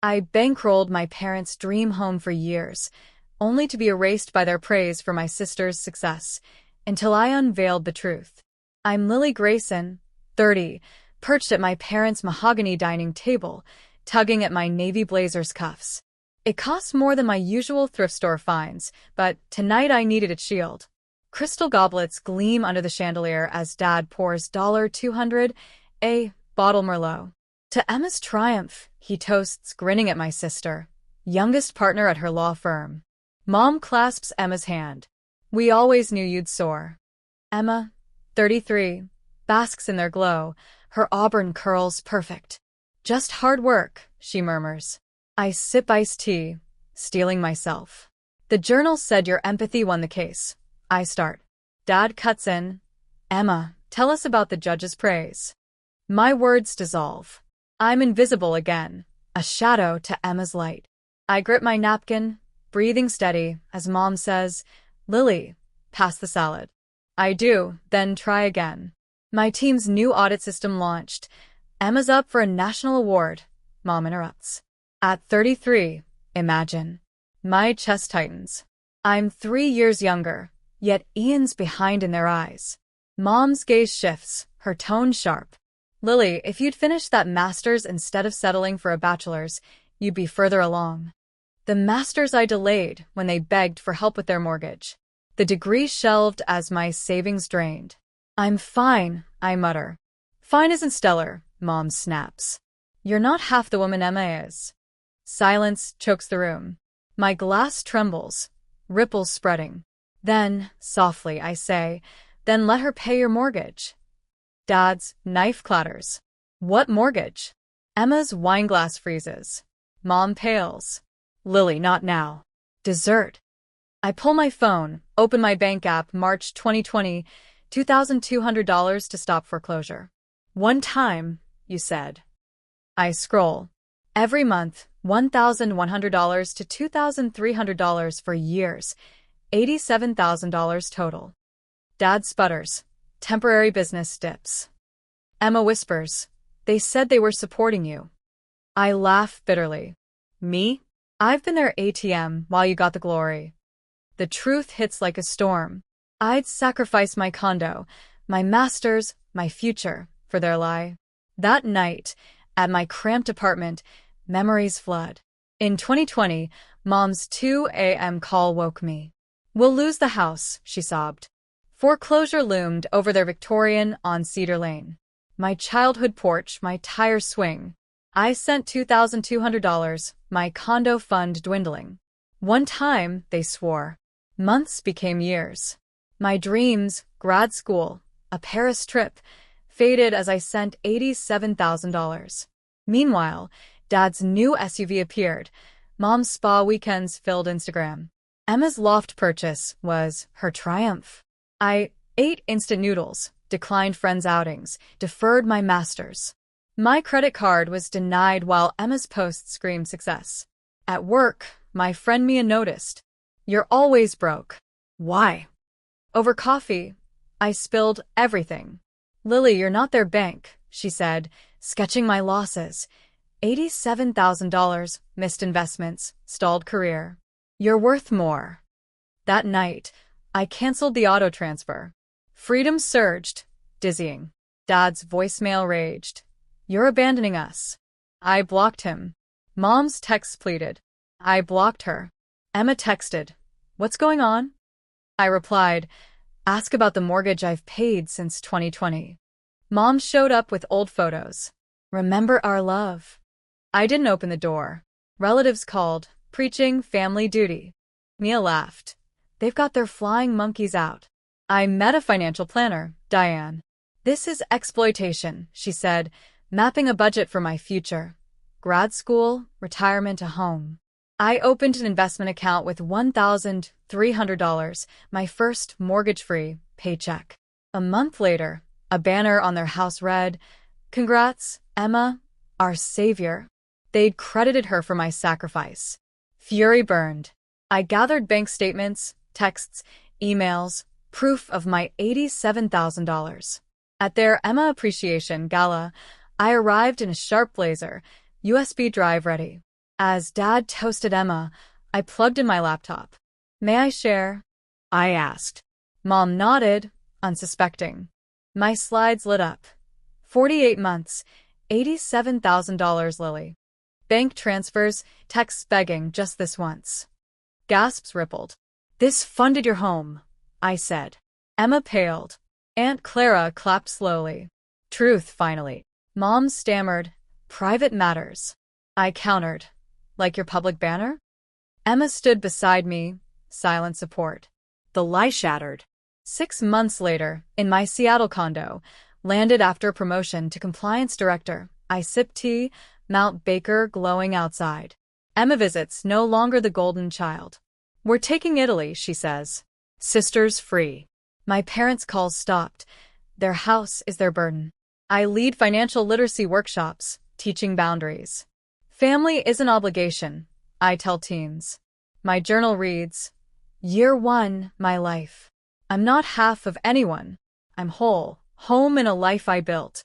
I bankrolled my parents' dream home for years, only to be erased by their praise for my sister's success, until I unveiled the truth. I'm Lily Grayson, 30, perched at my parents' mahogany dining table, tugging at my navy blazer's cuffs. It costs more than my usual thrift store finds, but tonight I needed a shield. Crystal goblets gleam under the chandelier as Dad pours $200 a bottle Merlot. To Emma's triumph, he toasts, grinning at my sister, youngest partner at her law firm. Mom clasps Emma's hand. We always knew you'd soar. Emma, 33, basks in their glow, her auburn curls perfect. Just hard work, she murmurs. I sip iced tea, steeling myself. The journal said your empathy won the case. I start. Dad cuts in. Emma, tell us about the judge's praise. My words dissolve. I'm invisible again, a shadow to Emma's light. I grip my napkin, breathing steady, as Mom says, Lily, pass the salad. I do, then try again. My team's new audit system launched. Emma's up for a national award, Mom interrupts. At 33, imagine. My chest tightens. I'm 3 years younger, yet Ian's behind in their eyes. Mom's gaze shifts, her tone sharp. Lily, if you'd finished that master's instead of settling for a bachelor's, you'd be further along. The master's I delayed when they begged for help with their mortgage. The degree shelved as my savings drained. I'm fine, I mutter. Fine isn't stellar, Mom snaps. You're not half the woman Emma is. Silence chokes the room. My glass trembles, ripples spreading. Then, softly, I say, then let her pay your mortgage. Dad's knife clatters. What mortgage? Emma's wineglass freezes. Mom pales. Lily, not now. Dessert. I pull my phone, open my bank app, March 2020, $2,200 to stop foreclosure. One time, you said. I scroll. Every month, $1,100 to $2,300 for years, $87,000 total. Dad sputters. Temporary business dips. Emma whispers, they said they were supporting you. I laugh bitterly. Me? I've been their ATM while you got the glory. The truth hits like a storm. I'd sacrifice my condo, my masters, my future, for their lie. That night, at my cramped apartment, memories flood. In 2020, Mom's 2 a.m. call woke me. We'll lose the house, she sobbed. Foreclosure loomed over their Victorian on Cedar Lane. My childhood porch, my tire swing. I sent $2,200, my condo fund dwindling. One time, they swore. Months became years. My dreams, grad school, a Paris trip, faded as I sent $87,000. Meanwhile, Dad's new SUV appeared. Mom's spa weekends filled Instagram. Emma's loft purchase was her triumph. I ate instant noodles, declined friends' outings, deferred my masters. My credit card was denied while Emma's posts screamed success. At work, my friend Mia noticed. You're always broke. Why? Over coffee, I spilled everything. Lily, you're not their bank, she said, sketching my losses. $87,000, missed investments, stalled career. You're worth more. That night, I canceled the auto transfer. Freedom surged, dizzying. Dad's voicemail raged. You're abandoning us. I blocked him. Mom's texts pleaded. I blocked her. Emma texted. What's going on? I replied, ask about the mortgage I've paid since 2020. Mom showed up with old photos. Remember our love. I didn't open the door. Relatives called, preaching family duty. Mia laughed. They've got their flying monkeys out. I met a financial planner, Diane. This is exploitation, she said, mapping a budget for my future. Grad school, retirement, a home. I opened an investment account with $1,300, my first mortgage-free paycheck. A month later, a banner on their house read, Congrats, Emma, our savior. They'd credited her for my sacrifice. Fury burned. I gathered bank statements, texts, emails, proof of my $87,000. At their Emma Appreciation Gala, I arrived in a sharp blazer, USB drive ready. As Dad toasted Emma, I plugged in my laptop. May I share? I asked. Mom nodded, unsuspecting. My slides lit up. 48 months, $87,000, Lily. Bank transfers, texts begging just this once. Gasps rippled. This funded your home, I said. Emma paled. Aunt Clara clapped slowly. Truth, finally. Mom stammered. Private matters. I countered. Like your public banner? Emma stood beside me, silent support. The lie shattered. 6 months later, in my Seattle condo, landed after promotion to compliance director, I sip tea, Mount Baker glowing outside. Emma visits, no longer the golden child. We're taking Italy, she says. Sisters free. My parents' calls stopped. Their house is their burden. I lead financial literacy workshops, teaching boundaries. Family is an obligation, I tell teens. My journal reads, Year 1, my life. I'm not half of anyone. I'm whole, home in a life I built.